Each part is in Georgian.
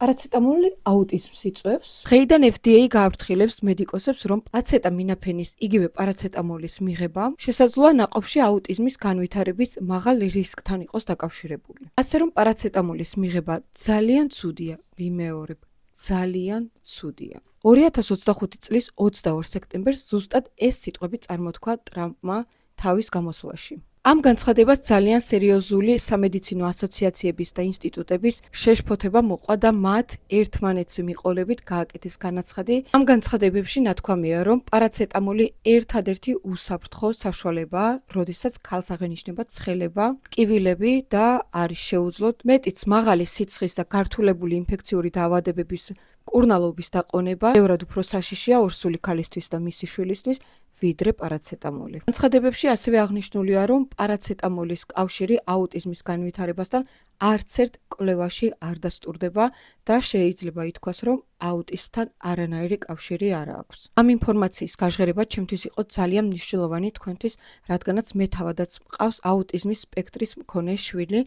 პარაცეტამოლი აუტიზმს იწვევს. დღეიდან FDA გააფრთხილებს მედიკოსებს, რომ აცეტამინოფენის იგივე პარაცეტამოლის მიღება შესაძლოა ნაყოფში აუტიზმის განვითარების მაღალ რისკთან იყოს დაკავშირებული. ასე რომ პარაცეტამოლის მიღება ძალიან ცუდია, ვიმეორებ, ძალიან ცუდია. 2025 წლის 22 სექტემბერს ზუსტად ეს სიტყვები წარმოთქვა ტრამპმა თავის გამოსვლაში. ამ განცხადებას ძალიან სერიოზული სამედიცინო ასოციაციების და ინსტიტუტების შეშფოთება მოყვა და მათ ერთმანეთს მიყოლებით გააკეთეს განაცხადი. ამ განცხადებებში ნათქვამია, რომ პარაცეტამოლი ერთადერთი უსაფრთხო საშუალებაა, როდესაც ქალს აღენიშნება ცხელება, ტკივილები და არის შეუძლოდ მეტიც მაღალი სიცხის და გართულებული ინფექციური დაავადებების მკურნალობის დაყონება, ბევრად უფრო საშიშია ორსული ქალისთვის და მისი შვილისთვის, ვიდრე პარაცეტამოლი. განცხადებებში ასევე აღნიშნულია, რომ პარაცეტამოლის კავშირი აუტიზმის განვითარებასთან არც ერთ კვლევაში არ დასტურდება და შეიძლება ითქვას, რომ აუტიზმთან არანაირი კავშირი არ აქვს. ამ ინფორმაციის გაჟღერება ჩემთვის იყო ძალიან მნიშვნელოვანი თქვენთვის, რადგანაც მე თავადაც მყავს აუტიზმის სპექტრის მქონე შვილი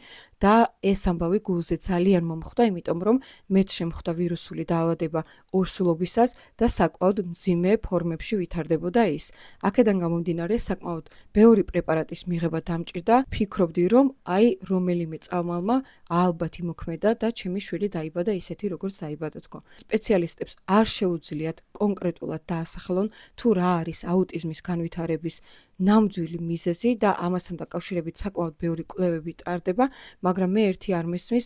და ეს ამბავი გულზე ძალიან მომხვდა, იმიტომ რომ მეც შემხვდა ვირუსული დაავადება ორსულობისას და საკმაოდ მძიმე ფორმებში ვითარდებოდა ის. აქედან გამომდინარე, საკმაოდ ბევრი პრეპარატის მიღება დამჭირდა. ფიქრობდი, რომ აი რომელიმე წამალმა ალბათ იმოქმედა და ჩემი შვილი დაიბადა ისეთი, როგორც დაიბადა თქო. სპეციალისტებს არ შეუძლიათ კონკრეტულად დაასახელონ, თუ რა არის აუტიზმის განვითარების ნამდვილი მიზეზი და ამასთან დაკავშირებით საკმაოდ ბევრი კვლევები ტარდება, მაგრამ მე ერთი არ მესმის,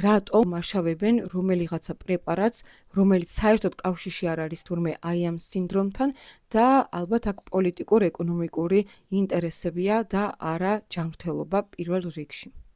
რატომ მაშავებენ რომელიღაცა პრეპარატს, რომელიც საერთოდ კავშირში არ არის თურმე აი ამ სინდრომთან და ალბათ აქ პოლიტიკურ-ეკონომიკური ინტერესებია და არა ჯანმრთელობა პირველ რიგში.